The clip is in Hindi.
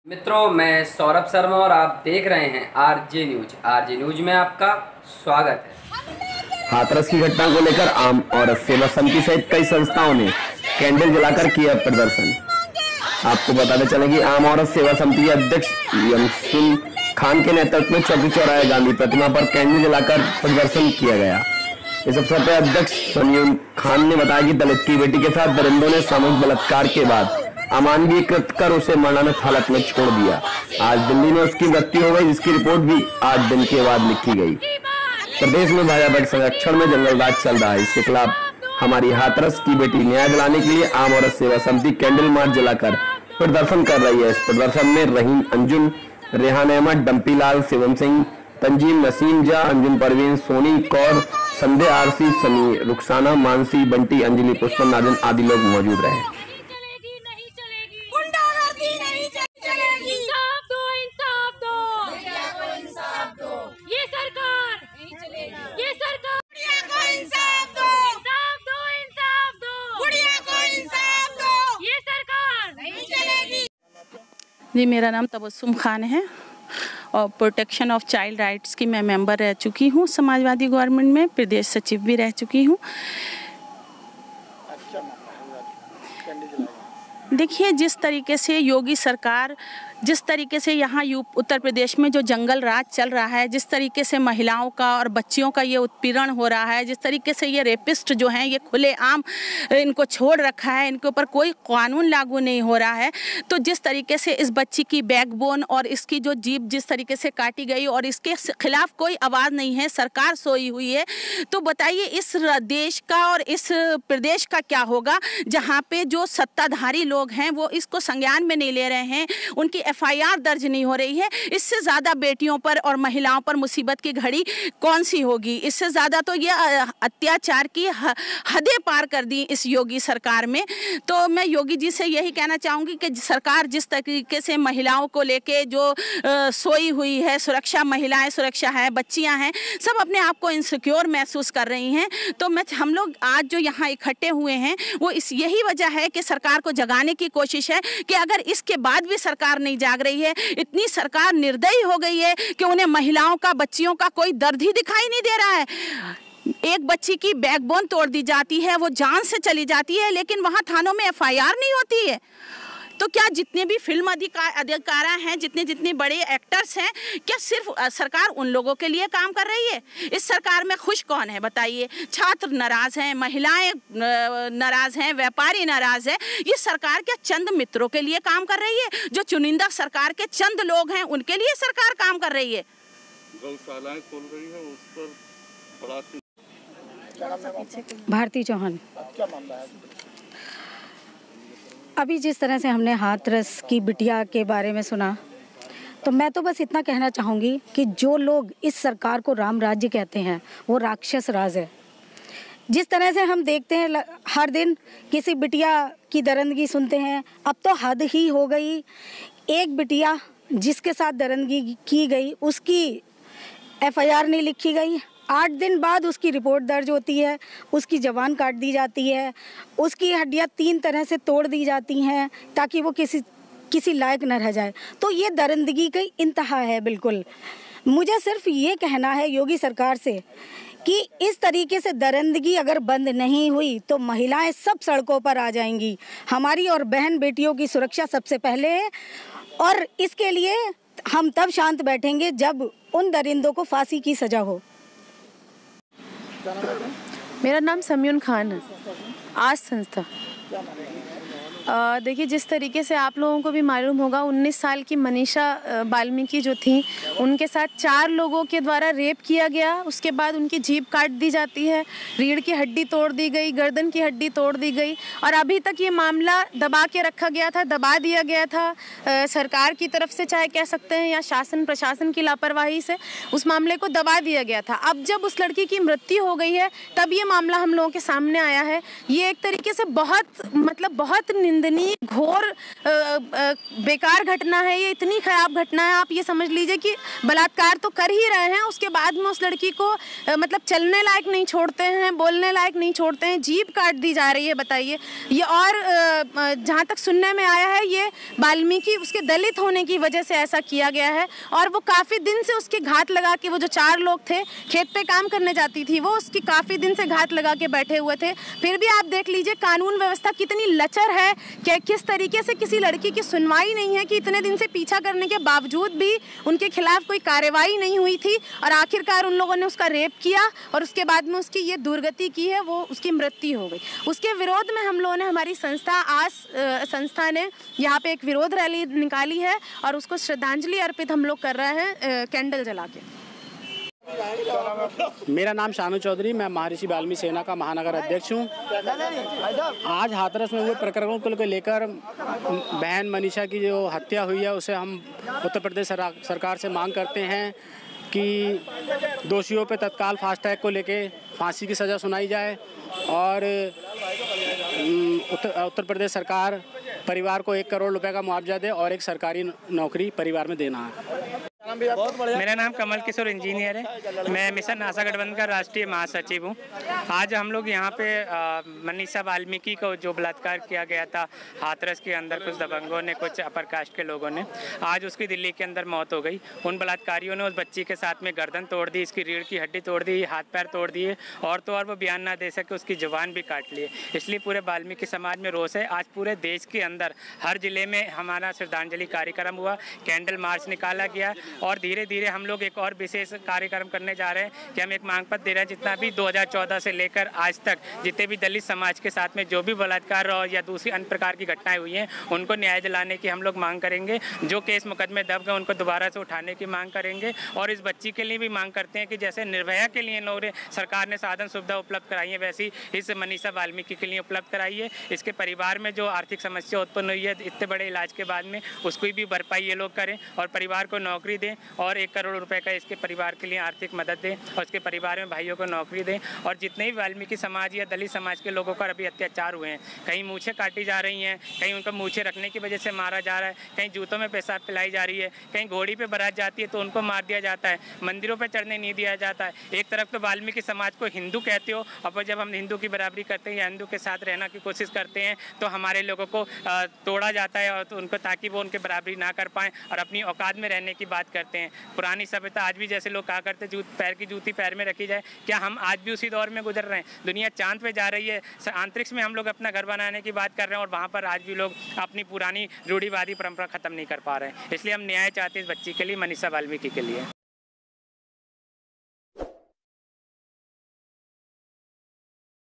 मित्रों, मैं सौरभ शर्मा और आप देख रहे हैं आरजे न्यूज। आरजे न्यूज में आपका स्वागत है। हाथरस की घटना को लेकर आम औरत सेवा समिति सहित कई संस्थाओं ने कैंडल जलाकर किया प्रदर्शन। आपको बताते चले कि आम औरत सेवा समिति के अध्यक्ष यमसुन खान के नेतृत्व में चौकी चौराहे गांधी प्रतिमा पर कैंडल जलाकर प्रदर्शन किया गया। इस अवसर पर अध्यक्ष समीउन खान ने बताया कि दलित की बेटी के साथ दरिंदों ने सामूहिक बलात्कार के बाद अमानवीय कृत कर उसे मरणानत हालत में छोड़ दिया। आज दिल्ली में उसकी मृत्यु हो गई, जिसकी रिपोर्ट भी 8 दिन के बाद लिखी गई। प्रदेश में भाजपा के संरक्षण में जंगल राज चल रहा है। इसके खिलाफ हमारी हाथरस की बेटी न्याय दिलाने के लिए आम औरत सेवा समिति कैंडल मार्च जलाकर प्रदर्शन कर रही है। इस प्रदर्शन में रहीम अंजुम, रेहान अहमद, डम्पी लाल, शिवम सिंह, तंजीम, नसीम जा, अंजुम परवीन, सोनी कौर, संध्या आरसी, समी, रुखसाना, मानसी, बंटी, अंजलि, पुष्पन, नाजन आदि लोग मौजूद रहे। जी, मेरा नाम तबस्सुम खान है और प्रोटेक्शन ऑफ चाइल्ड राइट्स की मैं मेंबर रह चुकी हूँ। समाजवादी गवर्नमेंट में प्रदेश सचिव भी रह चुकी हूँ। देखिए, जिस तरीके से योगी सरकार, जिस तरीके से यहाँ उत्तर प्रदेश में जो जंगल राज चल रहा है, जिस तरीके से महिलाओं का और बच्चियों का ये उत्पीड़न हो रहा है, जिस तरीके से ये रेपिस्ट जो हैं ये खुलेआम इनको छोड़ रखा है, इनके ऊपर कोई कानून लागू नहीं हो रहा है, तो जिस तरीके से इस बच्ची की बैकबोन और इसकी जो जीभ जिस तरीके से काटी गई और इसके खिलाफ कोई आवाज़ नहीं है, सरकार सोई हुई है, तो बताइए इस देश का और इस प्रदेश का क्या होगा, जहाँ पे जो सत्ताधारी लोग हैं वो इसको संज्ञान में नहीं ले रहे हैं, उनकी FIR दर्ज नहीं हो रही है। इससे ज़्यादा बेटियों पर और महिलाओं पर मुसीबत की घड़ी कौन सी होगी? इससे ज़्यादा तो ये अत्याचार की हदें पार कर दी इस योगी सरकार में। तो मैं योगी जी से यही कहना चाहूँगी कि सरकार जिस तरीके से महिलाओं को लेके जो सोई हुई है, सुरक्षा, महिलाएं सुरक्षा है, बच्चियां हैं, सब अपने आप को इनसिक्योर महसूस कर रही हैं। तो हम लोग आज जो यहाँ इकट्ठे हुए हैं वो यही वजह है कि सरकार को जगाने की कोशिश है कि अगर इसके बाद भी सरकार नहीं जाग रही है, इतनी सरकार निर्दयी हो गई है कि उन्हें महिलाओं का, बच्चियों का कोई दर्द ही दिखाई नहीं दे रहा है। एक बच्ची की बैकबोन तोड़ दी जाती है, वो जान से चली जाती है, लेकिन वहां थानों में FIR नहीं होती है। तो क्या जितने भी फिल्म अधिकारा हैं, जितने बड़े एक्टर्स हैं, क्या सिर्फ सरकार उन लोगों के लिए काम कर रही है? इस सरकार में खुश कौन है बताइए? छात्र नाराज हैं, महिलाएं नाराज हैं, व्यापारी नाराज हैं। ये सरकार क्या चंद मित्रों के लिए काम कर रही है? जो चुनिंदा सरकार के चंद लोग हैं उनके लिए सरकार काम कर रही है। गौशालाएं खोल रही है, उस पर बड़ा। भारती चौहान। क्या मामला है? अभी जिस तरह से हमने हाथरस की बिटिया के बारे में सुना, तो मैं तो बस इतना कहना चाहूँगी कि जो लोग इस सरकार को राम राज्य कहते हैं वो राक्षस राज है। जिस तरह से हम देखते हैं हर दिन किसी बिटिया की दरिंदगी सुनते हैं, अब तो हद ही हो गई। एक बिटिया जिसके साथ दरिंदगी की गई उसकी FIR नहीं लिखी गई, 8 दिन बाद उसकी रिपोर्ट दर्ज होती है, उसकी ज़बान काट दी जाती है, उसकी हड्डियाँ 3 तरह से तोड़ दी जाती हैं ताकि वो किसी लायक न रह जाए। तो ये दरिंदगी की इंतहा है। बिल्कुल मुझे सिर्फ ये कहना है योगी सरकार से कि इस तरीके से दरिंदगी अगर बंद नहीं हुई तो महिलाएं सब सड़कों पर आ जाएंगी। हमारी और बहन बेटियों की सुरक्षा सबसे पहले है और इसके लिए हम तब शांत बैठेंगे जब उन दरिंदों को फांसी की सज़ा हो। मेरा नाम समीउन खान है। आज संस्था देखिए, जिस तरीके से आप लोगों को भी मालूम होगा, 19 साल की मनीषा वाल्मीकि जो थी, उनके साथ 4 लोगों के द्वारा रेप किया गया। उसके बाद उनकी जीभ काट दी जाती है, रीढ़ की हड्डी तोड़ दी गई, गर्दन की हड्डी तोड़ दी गई और अभी तक ये मामला दबा के रखा गया था, दबा दिया गया था सरकार की तरफ से, चाहे कह सकते हैं या शासन प्रशासन की लापरवाही से उस मामले को दबा दिया गया था। अब जब उस लड़की की मृत्यु हो गई है तब ये मामला हम लोगों के सामने आया है। ये एक तरीके से बहुत निंदनीय घोर बेकार घटना है, ये इतनी खराब घटना है। आप ये समझ लीजिए कि बलात्कार तो कर ही रहे हैं, उसके बाद में उस लड़की को मतलब चलने लायक नहीं छोड़ते हैं, बोलने लायक नहीं छोड़ते हैं, जीभ काट दी जा रही है। बताइए ये, और जहाँ तक सुनने में आया है ये वाल्मीकि उसके दलित होने की वजह से ऐसा किया गया है, और वो काफ़ी दिन से उसके घात लगा के, वो जो 4 लोग थे खेत पे काम करने जाती थी, वो उसकी काफ़ी दिन से घात लगा के बैठे हुए थे। फिर भी आप देख लीजिए कानून व्यवस्था कितनी लचर है, कि किस तरीके से किसी लड़की की सुनवाई नहीं है, कि इतने दिन से पीछा करने के बावजूद भी उनके खिलाफ कोई कार्रवाई नहीं हुई थी, और आखिरकार उन लोगों ने उसका रेप किया और उसके बाद में उसकी ये दुर्गति की है, वो उसकी मृत्यु हो गई। उसके विरोध में हम लोगों ने, हमारी संस्था आस संस्था ने यहाँ पे एक विरोध रैली निकाली है और उसको श्रद्धांजलि अर्पित हम लोग कर रहे हैं कैंडल जला के। मेरा नाम शानू चौधरी, मैं महर्षि वाल्मीकि सेना का महानगर अध्यक्ष हूँ। आज हाथरस में हुए प्रकरणों को लेकर बहन मनीषा की जो हत्या हुई है, उसे हम उत्तर प्रदेश सरकार से मांग करते हैं कि दोषियों पर तत्काल फास्ट ट्रैक को लेकर फांसी की सज़ा सुनाई जाए, और उत्तर प्रदेश सरकार परिवार को 1 करोड़ रुपए का मुआवजा दे और एक सरकारी नौकरी परिवार में देना है। मेरा नाम कमल किशोर इंजीनियर है, मैं मिशन आशा गठबंधन का राष्ट्रीय महासचिव हूँ। आज हम लोग यहाँ पे मनीषा वाल्मीकि को जो बलात्कार किया गया था हाथरस के अंदर, कुछ दबंगों ने, कुछ अपर कास्ट के लोगों ने, आज उसकी दिल्ली के अंदर मौत हो गई। उन बलात्कारियों ने उस बच्ची के साथ में गर्दन तोड़ दी, इसकी रीढ़ की हड्डी तोड़ दी, हाथ पैर तोड़ दिए, और तो और वो बयान ना दे सके, उसकी जुबान भी काट लिए। इसलिए पूरे वाल्मीकि समाज में रोष है। आज पूरे देश के अंदर हर जिले में हमारा श्रद्धांजलि कार्यक्रम हुआ, कैंडल मार्च निकाला गया, और धीरे धीरे हम लोग एक और विशेष कार्यक्रम करने जा रहे हैं कि हम एक मांग पत्र दे रहे हैं। जितना भी 2014 से लेकर आज तक जितने भी दलित समाज के साथ में जो भी बलात्कार और या दूसरी अन्य प्रकार की घटनाएं हुई हैं, उनको न्याय दिलाने की हम लोग मांग करेंगे। जो केस मुकदमे दब गए उनको दोबारा से उठाने की मांग करेंगे, और इस बच्ची के लिए भी मांग करते हैं कि जैसे निर्भया के लिए सरकार ने साधन सुविधा उपलब्ध कराई है, वैसी इस मनीषा वाल्मीकि के लिए उपलब्ध कराई है। इसके परिवार में जो आर्थिक समस्या उत्पन्न हुई है इतने बड़े इलाज के बाद में, उसकी भी भरपाई ये लोग करें, और परिवार को नौकरी दें, और 1 करोड़ रुपए का इसके परिवार के लिए आर्थिक मदद दें, और इसके परिवार में भाइयों को नौकरी दें। और जितने भी वाल्मीकि समाज या दलित समाज के लोगों पर अभी अत्याचार हुए हैं, कहीं मूछें काटी जा रही हैं, कहीं उनको मूछें रखने की वजह से मारा जा रहा है, कहीं जूतों में पेशाब पिलाई जा रही है, कहीं घोड़ी पे बारात जाती है तो उनको मार दिया जाता है, मंदिरों पर चढ़ने नहीं दिया जाता है। एक तरफ तो वाल्मीकि समाज को हिंदू कहते हो, और जब हम हिंदू की बराबरी करते हैं या हिंदू के साथ रहना की कोशिश करते हैं तो हमारे लोगों को तोड़ा जाता है, और तो उनको, ताकि वो उनके बराबरी ना कर पाएँ और अपनी औकात में रहने की बात करते हैं। पुरानी सभ्यता आज भी, जैसे लोग कहा करते पैर की जूती पैर में रखी जाए, क्या हम आज भी उसी दौर में गुजर रहे हैं? दुनिया चांद पे जा रही है, अंतरिक्ष में हम लोग अपना घर बनाने की बात कर रहे हैं, और वहाँ पर आज भी लोग अपनी पुरानी रूढ़िवादी परंपरा खत्म नहीं कर पा रहे हैं। इसलिए हम न्याय चाहते हैं इस बच्ची के लिए, मनीषा वाल्मीकि के लिए।